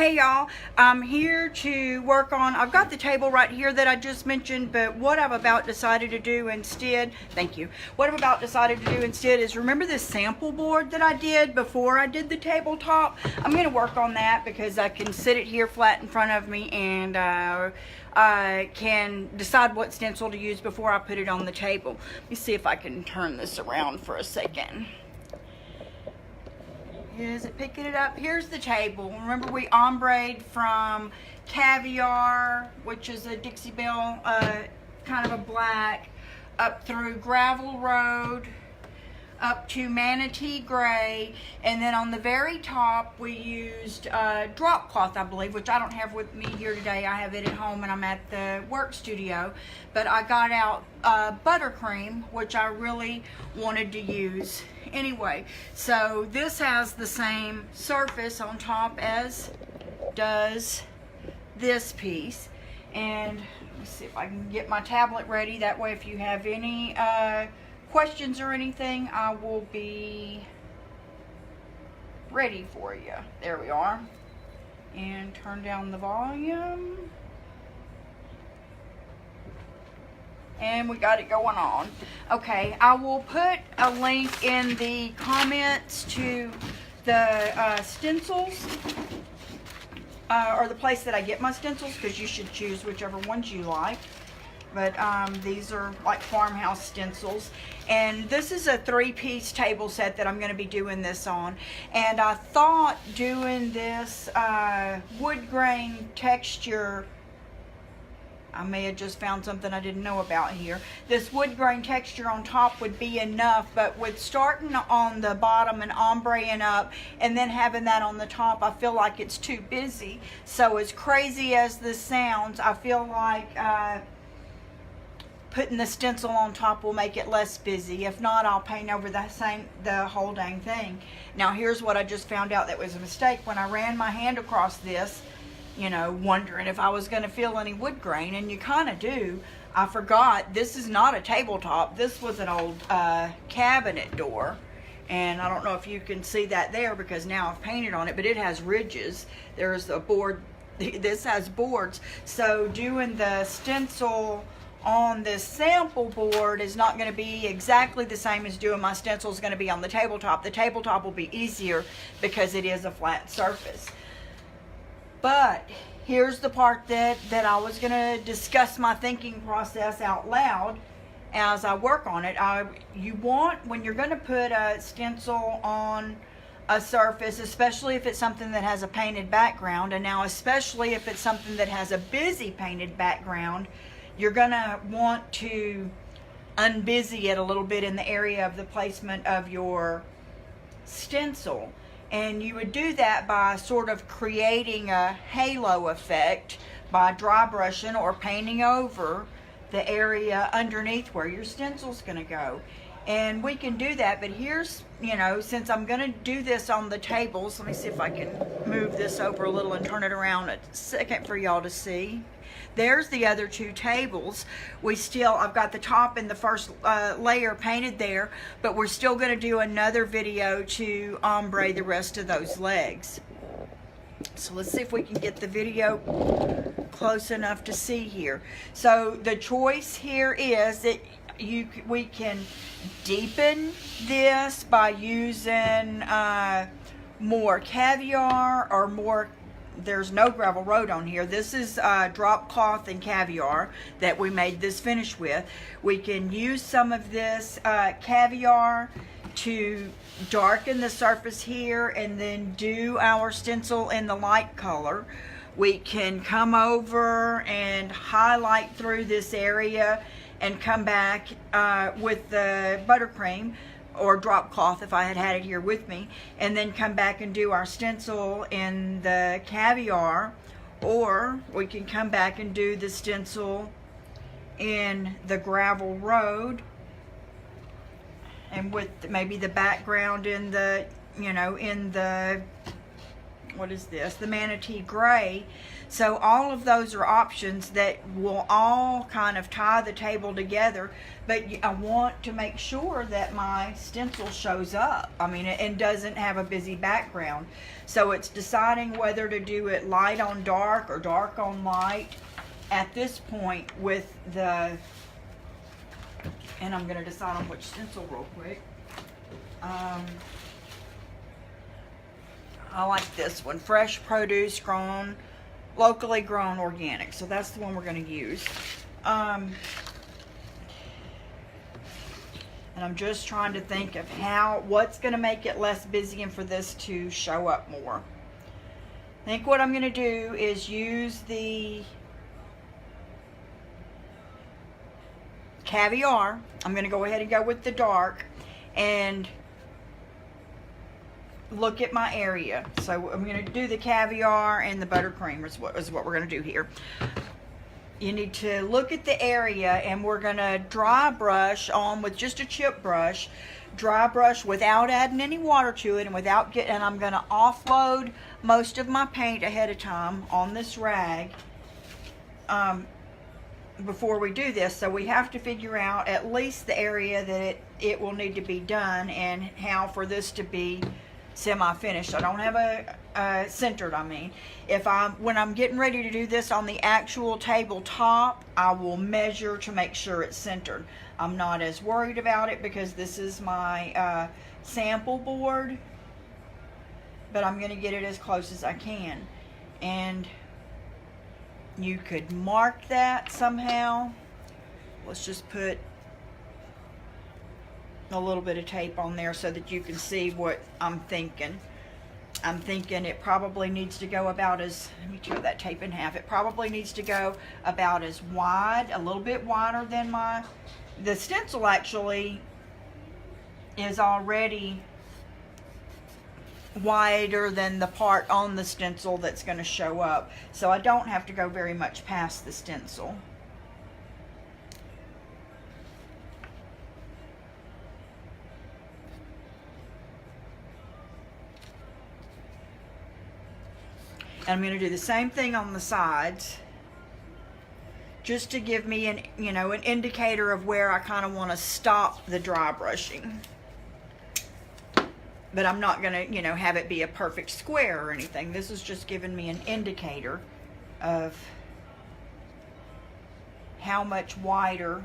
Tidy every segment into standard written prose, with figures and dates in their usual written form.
Hey y'all, I'm here to work on, I've got the table right here that I just mentioned, but what I've about decided to do instead, thank you, what I've about decided to do instead is, remember this sample board that I did before I did the tabletop? I'm going to work on that because I can sit it here flat in front of me and I can decide what stencil to use before I put it on the table. Let me see if I can turn this around for a second. Is it picking it up? Here's the table. Remember we ombre'd from Caviar, which is a Dixie Belle, kind of a black, up through Gravel Road, up to Manatee Gray, and then on the very top we used drop cloth, I believe, which I don't have with me here today. I have it at home and I'm at the work studio, but I got out buttercream, which I really wanted to use anyway. So this has the same surface on top as does this piece, and let's see if I can get my tablet ready, that way if you have any questions or anything, I will be ready for you. There we are. And turn down the volume. And we got it going on. Okay, I will put a link in the comments to the stencils, or the place that I get my stencils, because you should choose whichever ones you like. But these are like farmhouse stencils, and this is a 3-piece table set that I'm going to be doing this on. And I thought doing this wood grain texture, I may have just found something I didn't know about here. This wood grain texture on top would be enough, but with starting on the bottom and ombreing up and then having that on the top, I feel like it's too busy. So as crazy as this sounds, I feel like putting the stencil on top will make it less busy. If not, I'll paint over the whole dang thing. Now here's what I just found out that was a mistake. When I ran my hand across this, you know, wondering if I was going to feel any wood grain, and you kind of do. I forgot, this is not a tabletop. This was an old cabinet door, and I don't know if you can see that there because now I've painted on it, but it has ridges. There's a board, this has boards, so doing the stencil on this sample board is not going to be exactly the same as doing my stencil is going to be on the tabletop. The tabletop will be easier because it is a flat surface. But here's the part that I was going to discuss my thinking process out loud as I work on it. You want, when you're going to put a stencil on a surface, especially if it's something that has a painted background, and now especially if it's something that has a busy painted background, you're going to want to unbusy it a little bit in the area of the placement of your stencil. And you would do that by sort of creating a halo effect by dry brushing or painting over the area underneath where your stencil's going to go. And we can do that, but here's, you know, since I'm going to do this on the tables, let me see if I can move this over a little and turn it around a second for y'all to see. There's the other two tables. I've got the top and the first layer painted there, but we're still going to do another video to ombre the rest of those legs. So let's see if we can get the video close enough to see here. So the choice here is that we can deepen this by using more Caviar or more. There's no Gravel Road on here. This is drop cloth and Caviar that we made this finish with. We can use some of this Caviar to darken the surface here and then do our stencil in the light color. We can come over and highlight through this area and come back with the buttercream or drop cloth if I had it here with me, and then come back and do our stencil in the Caviar, or we can come back and do the stencil in the Gravel Road, and with maybe the background in the, you know, in the what is this? The Manatee Gray. So all of those are options that will all kind of tie the table together, but I want to make sure that my stencil shows up. I mean, and doesn't have a busy background. So it's deciding whether to do it light on dark or dark on light at this point with the, and I'm going to decide on which stencil real quick. I like this one, fresh produce grown, locally grown organic. So that's the one we're going to use. And I'm just trying to think of what's going to make it less busy and for this to show up more. I think what I'm going to do is use the Caviar. I'm going to go ahead and go with the dark and look at my area. So I'm going to do the Caviar and the buttercream is what we're going to do here. You need to look at the area, and we're going to dry brush on with just a chip brush. Dry brush without adding any water to it, and and I'm going to offload most of my paint ahead of time on this rag before we do this. So we have to figure out at least the area that it will need to be done and how for this to be semi-finished. I don't have a centered, I mean. When I'm getting ready to do this on the actual tabletop, I will measure to make sure it's centered. I'm not as worried about it because this is my sample board, but I'm going to get it as close as I can. And you could mark that somehow. Let's just put a little bit of tape on there so that you can see what I'm thinking. I'm thinking it probably needs to go about as, let me tear that tape in half. It probably needs to go about as wide, a little bit wider than the stencil actually is already wider than the part on the stencil that's going to show up. So I don't have to go very much past the stencil. And I'm going to do the same thing on the sides, just to give me an indicator of where I kind of want to stop the dry brushing. But I'm not going to, have it be a perfect square or anything. This is just giving me an indicator of how much wider.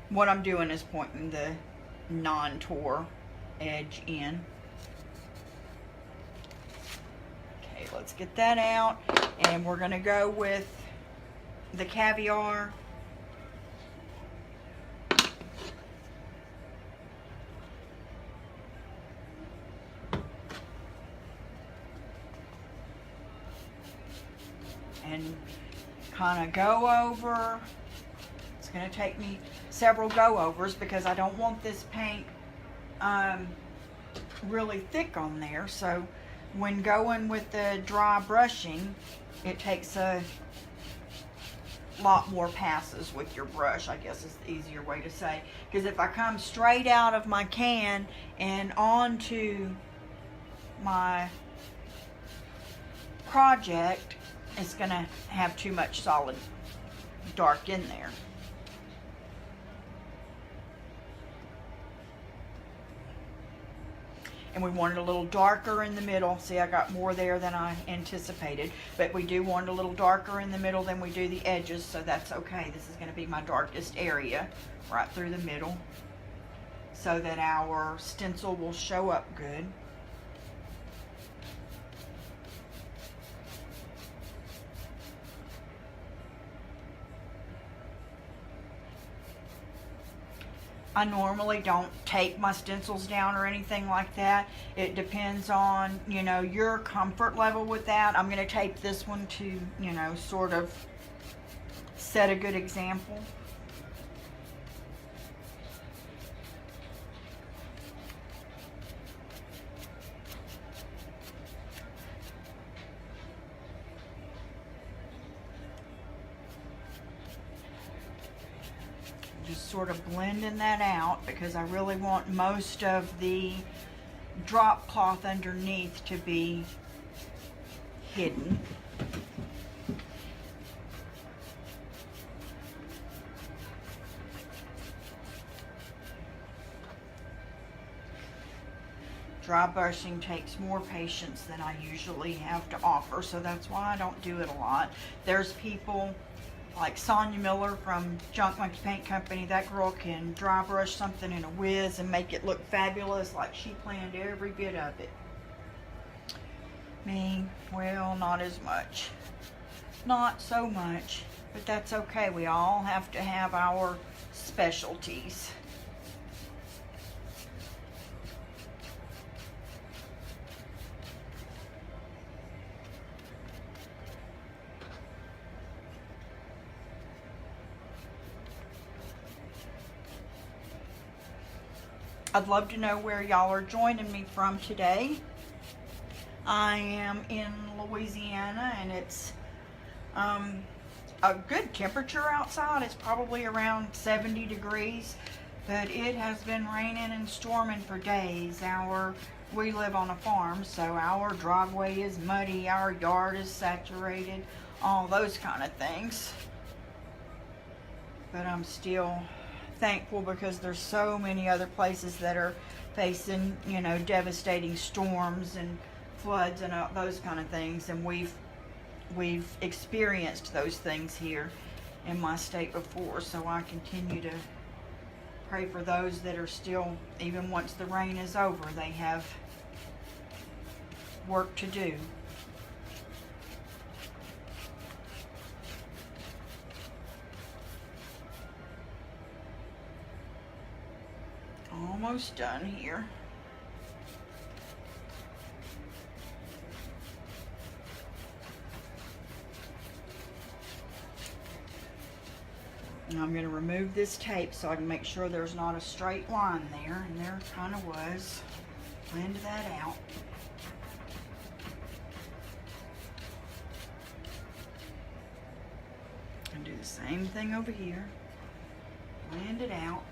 What I'm doing is pointing the non-tour edge in. Okay, let's get that out. And we're going to go with the Caviar. And kind of go over. It's going to take me several go overs because I don't want this paint really thick on there. So when going with the dry brushing, it takes a lot more passes with your brush, I guess is the easier way to say. Because if I come straight out of my can and onto my project, it's going to have too much solid dark in there. And we want it a little darker in the middle. See, I got more there than I anticipated. But we do want it a little darker in the middle than we do the edges, so that's okay. This is going to be my darkest area, right through the middle, so that our stencil will show up good. I normally don't tape my stencils down or anything like that. It depends on, your comfort level with that. I'm going to tape this one to, sort of set a good example. Just sort of blending that out because I really want most of the drop cloth underneath to be hidden. Dry brushing takes more patience than I usually have to offer, so that's why I don't do it a lot. There's people like Sonia Miller from Junk Monkey Paint Company. That girl can dry brush something in a whiz and make it look fabulous, like she planned every bit of it. Me, well, not as much. Not so much, but that's okay. We all have to have our specialties. I'd love to know where y'all are joining me from today. I am in Louisiana, and it's a good temperature outside. It's probably around 70 degrees, but it has been raining and storming for days. We live on a farm, so our driveway is muddy, our yard is saturated, all those kind of things. But I'm still thankful because there's so many other places that are facing, you know, devastating storms and floods and those kind of things, and we've experienced those things here in my state before, so I continue to pray for those that are still, even once the rain is over, they have work to do. Almost done here. And I'm going to remove this tape so I can make sure there's not a straight line there, and there kind of was. Blend that out. And do the same thing over here. Blend it out.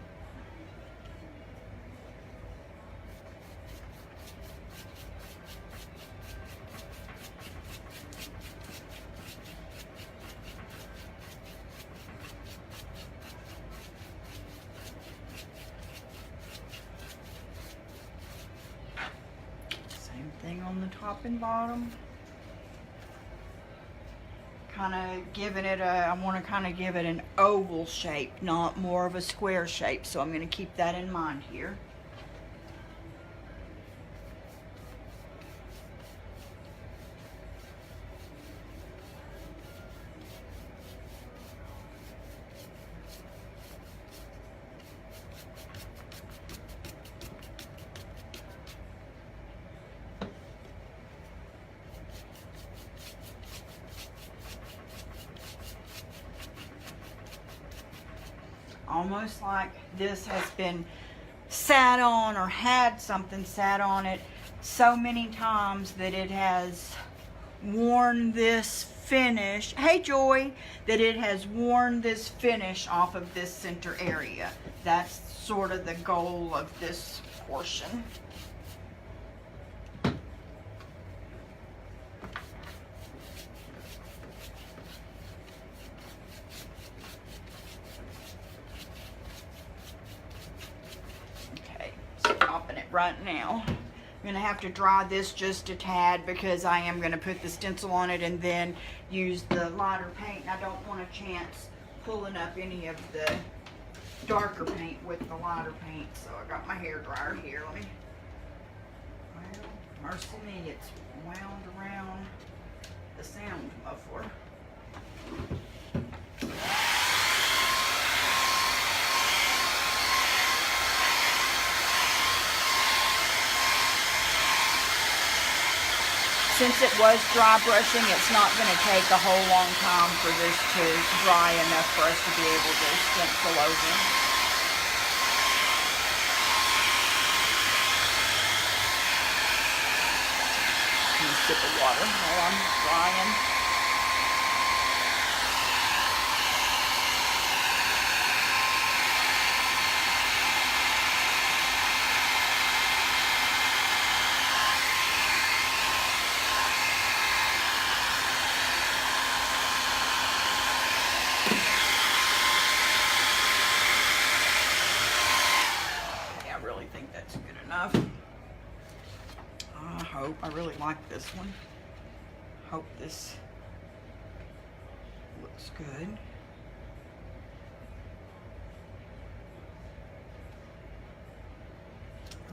Thing on the top and bottom. Kind of giving it I want to kind of give it an oval shape, not more of a square shape, so I'm going to keep that in mind here. Almost like this has been sat on or had something sat on it so many times that it has worn this finish. Hey Joy, that it has worn this finish off of this center area. That's sort of the goal of this portion. Right now, I'm gonna have to dry this just a tad because I am gonna put the stencil on it and then use the lighter paint. And I don't want a chance pulling up any of the darker paint with the lighter paint. So I got my hair dryer here. Let me, well, mercy me, it's wound around the sound muffler. Since it was dry brushing, it's not going to take a whole long time for this to dry enough for us to be able to stencil over. A sip of water while I'm drying. like this one. Hope this looks good.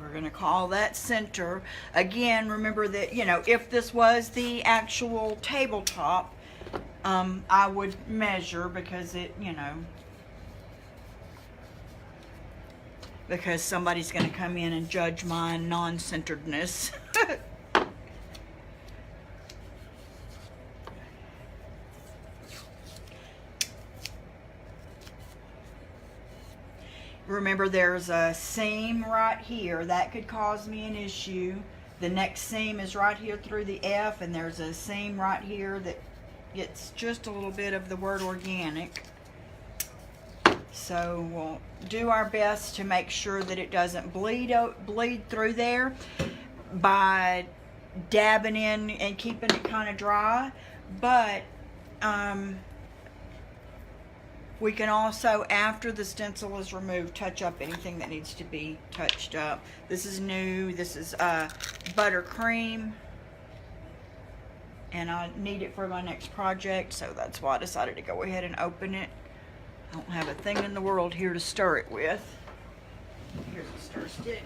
We're going to call that center. Again, remember that, you know, if this was the actual tabletop, I would measure because it, you know, because somebody's going to come in and judge my non-centeredness. Remember, there's a seam right here that could cause me an issue. The next seam is right here through the F, and there's a seam right here that gets just a little bit of the word organic. So we'll do our best to make sure that it doesn't bleed through there by dabbing in and keeping it kind of dry. But we can also, after the stencil is removed, touch up anything that needs to be touched up. This is new. This is buttercream, and I need it for my next project, so that's why I decided to go ahead and open it. I don't have a thing in the world here to stir it with. Here's a stir stick.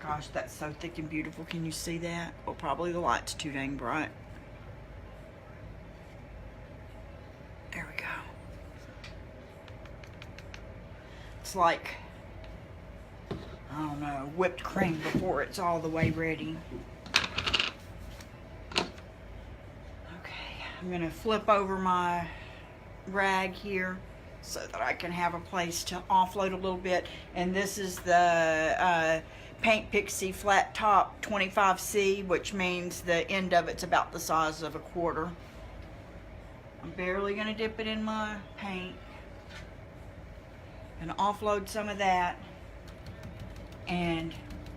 Gosh, that's so thick and beautiful. Can you see that? Well, probably the light's too dang bright. There we go. It's like, I don't know, whipped cream before it's all the way ready. Okay, I'm gonna flip over my rag here so that I can have a place to offload a little bit. And this is the Paint Pixie Flat Top 25C, which means the end of it's about the size of a quarter. I'm barely going to dip it in my paint. Going to offload some of that and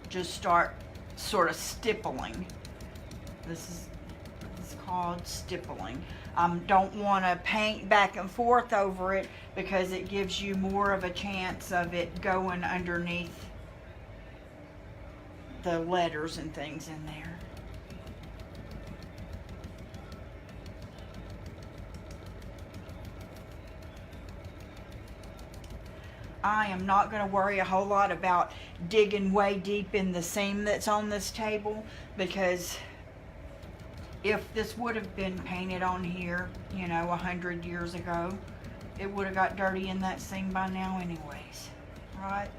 just start sort of stippling. This is called stippling. Don't want to paint back and forth over it because it gives you more of a chance of it going underneath the letters and things in there. I am not going to worry a whole lot about digging way deep in the seam that's on this table, because if this would have been painted on here, you know, 100 years ago, it would have got dirty in that seam by now anyways, right?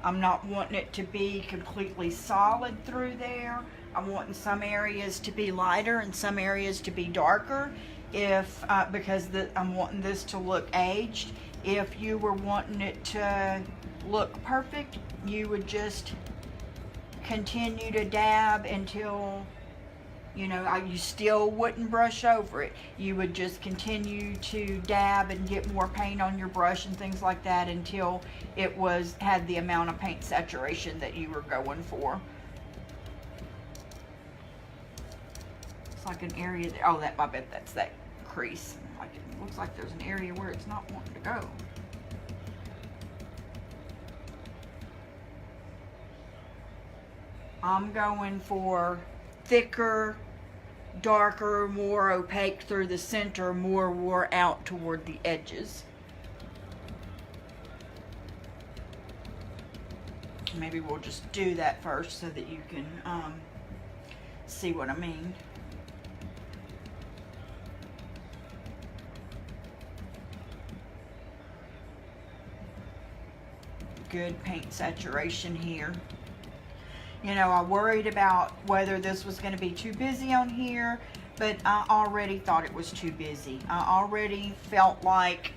I'm not wanting it to be completely solid through there. I'm wanting some areas to be lighter and some areas to be darker, because I'm wanting this to look aged. If you were wanting it to look perfect, you would just continue to dab until, you know, you still wouldn't brush over it. You would just continue to dab and get more paint on your brush and things like that until it had the amount of paint saturation that you were going for. It's like an area there. Oh, I bet that's that crease. Like, it looks like there's an area where it's not wanting to go. I'm going for thicker, darker, more opaque through the center, more wore out toward the edges. Maybe we'll just do that first so that you can see what I mean. Good paint saturation here. You know, I worried about whether this was going to be too busy on here, but I already thought it was too busy. I already felt like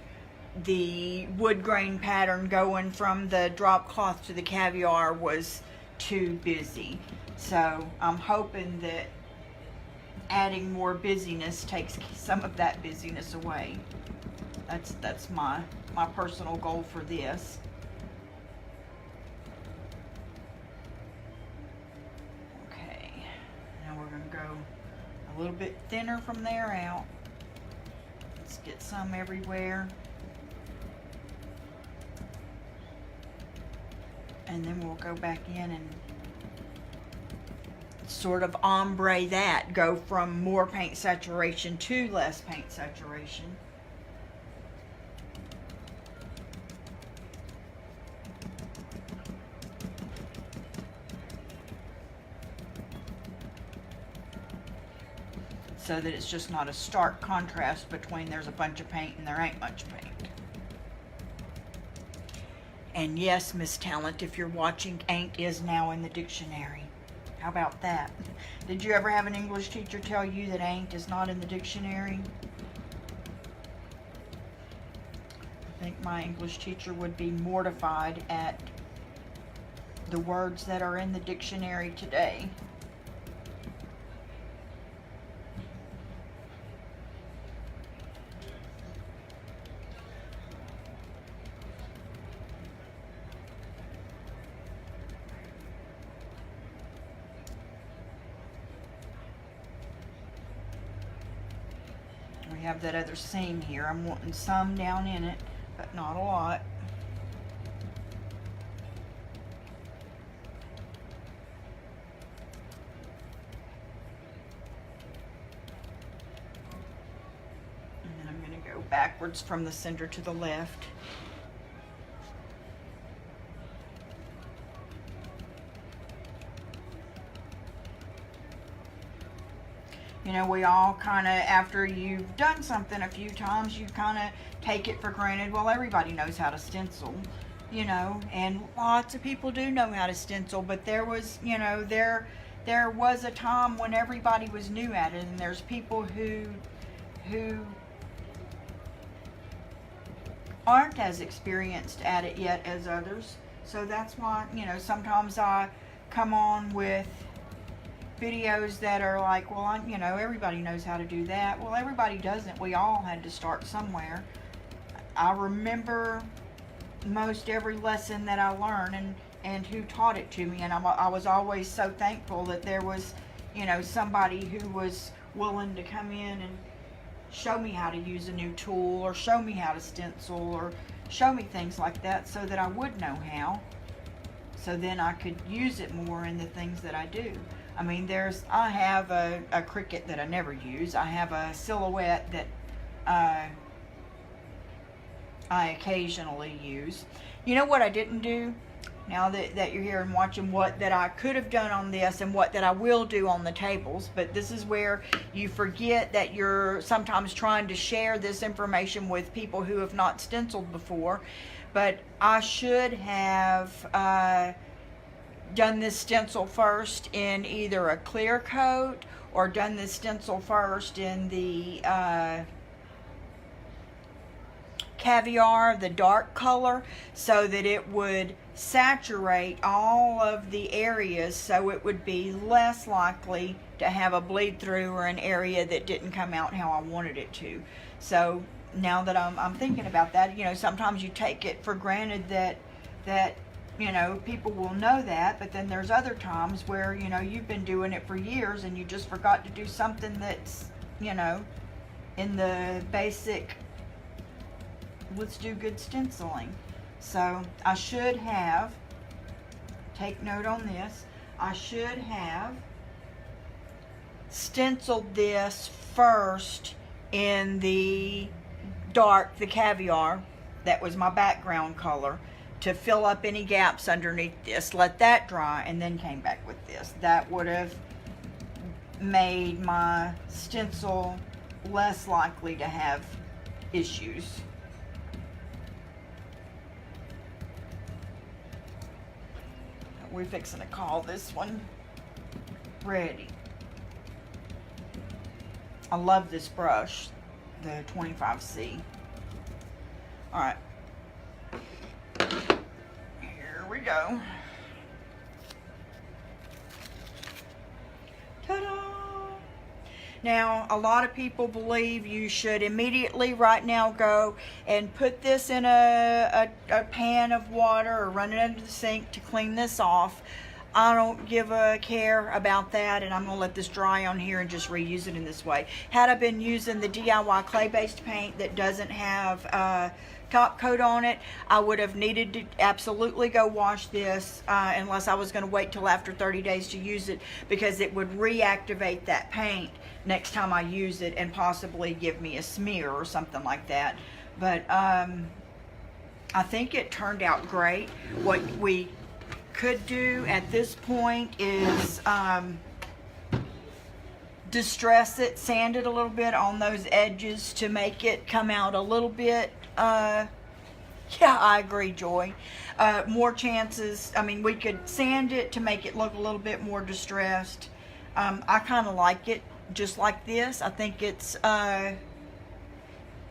the wood grain pattern going from the drop cloth to the caviar was too busy. So I'm hoping that adding more busyness takes some of that busyness away. That's my personal goal for this. a little bit thinner from there out. Let's get some everywhere. And then we'll go back in and sort of ombre that, go from more paint saturation to less paint saturation. So that it's just not a stark contrast between there's a bunch of paint and there ain't much paint. And yes, Miss Talent, if you're watching, ain't is now in the dictionary. How about that? Did you ever have an English teacher tell you that ain't is not in the dictionary? I think my English teacher would be mortified at the words that are in the dictionary today. We have that other seam here. I'm wanting some down in it, but not a lot. And then I'm going to go backwards from the center to the left. You know, we all kind of, after you've done something a few times, you kind of take it for granted. Well, everybody knows how to stencil, you know, and lots of people do know how to stencil, but there was, you know, there was a time when everybody was new at it, and there's people who aren't as experienced at it yet as others. So that's why, you know, sometimes I come on with videos that are like, well, you know, everybody knows how to do that. Well, everybody doesn't. We all had to start somewhere. I remember most every lesson that I learned and who taught it to me, and I was always so thankful that there was, you know, somebody who was willing to come in and show me how to use a new tool, or show me how to stencil, or show me things like that, so that I would know how, so then I could use it more in the things that I do. I mean, I have a Cricut that I never use. I have a Silhouette that I occasionally use. You know what I didn't do? Now that you're here and watching, what that I could have done on this and what that I will do on the tables, but this is where you forget that you're sometimes trying to share this information with people who have not stenciled before. But I should have done this stencil first in either a clear coat, or done this stencil first in the Caviar, the dark color, so that it would saturate all of the areas, so it would be less likely to have a bleed through or an area that didn't come out how I wanted it to. So now that I'm thinking about that, you know, sometimes you take it for granted that you know, people will know that, but then there's other times where, you know, you've been doing it for years and you just forgot to do something that's, you know, in the basic, let's do good stenciling. So I should have, take note on this, I should have stenciled this first in the dark, the Caviar, that was my background color, to fill up any gaps underneath this, let that dry, and then came back with this. That would have made my stencil less likely to have issues. We're fixing to call this one ready. I love this brush, the 25C. All right. Here we go. Ta-da! Now, a lot of people believe you should immediately right now go and put this in a pan of water or run it under the sink to clean this off. I don't give a care about that, and I'm gonna let this dry on here and just reuse it in this way. Had I been using the DIY clay-based paint that doesn't have top coat on it, I would have needed to absolutely go wash this unless I was going to wait till after 30 days to use it, because it would reactivate that paint next time I use it and possibly give me a smear or something like that. But I think it turned out great. What we could do at this point is distress it, sand it a little bit on those edges to make it come out a little bit. Yeah, I agree, Joy. More chances. I mean, we could sand it to make it look a little bit more distressed. I kind of like it just like this. I think it's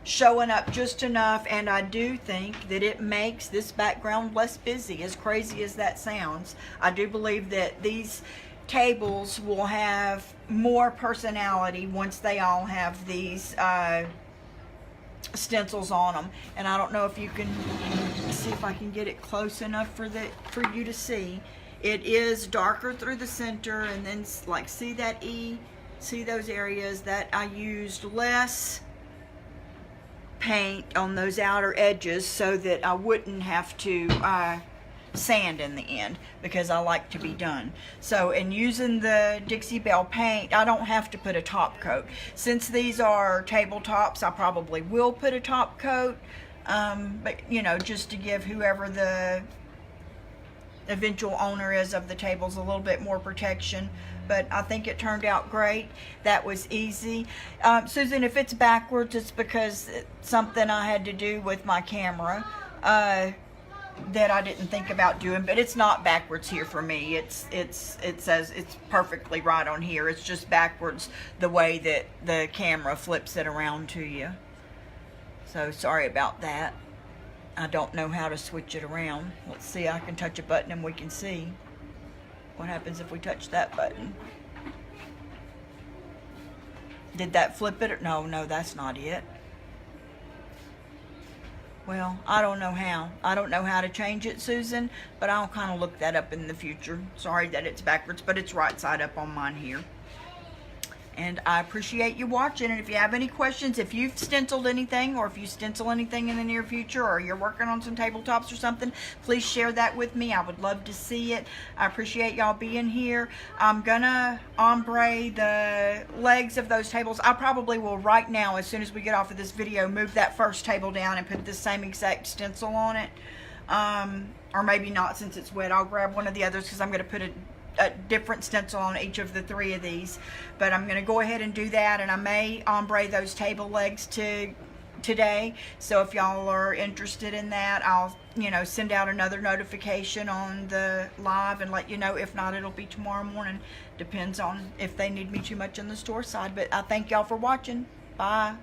showing up just enough, and I do think that it makes this background less busy, as crazy as that sounds. I do believe that these tables will have more personality once they all have these stencils on them. And I don't know if you can see, if I can get it close enough for you to see. It is darker through the center, and then like see that E, see those areas that I used less paint on those outer edges so that I wouldn't have to sand in the end, because I like to be done. So in using the Dixie Belle paint, I don't have to put a top coat. Since these are tabletops, I probably will put a top coat, but you know, just to give whoever the eventual owner is of the tables a little bit more protection. But I think it turned out great. That was easy. Susan, if it's backwards, it's because it's something I had to do with my camera that I didn't think about doing, but it's not backwards here for me. It says it's perfectly right on here. It's just backwards the way that the camera flips it around to you. So sorry about that. I don't know how to switch it around. Let's see, I can touch a button and we can see what happens if we touch that button. Did that flip it? No, that's not it. Well, I don't know how. I don't know how to change it, Susan, but I'll kind of look that up in the future. Sorry that it's backwards, but it's right side up on mine here. And I appreciate you watching. And if you have any questions, if you've stenciled anything, or if you stencil anything in the near future, or you're working on some tabletops or something, please share that with me. I would love to see it. I appreciate y'all being here. I'm gonna ombre the legs of those tables. I probably will right now, as soon as we get off of this video, move that first table down and put the same exact stencil on it. Or maybe not, since it's wet. I'll grab one of the others, because I'm gonna put a different stencil on each of the 3 of these. But I'm going to go ahead and do that, and I may ombre those table legs today. So if y'all are interested in that, I'll send out another notification on the live and let you know. If not, it'll be tomorrow morning. Depends on if they need me too much on the store side. But I thank y'all for watching. Bye.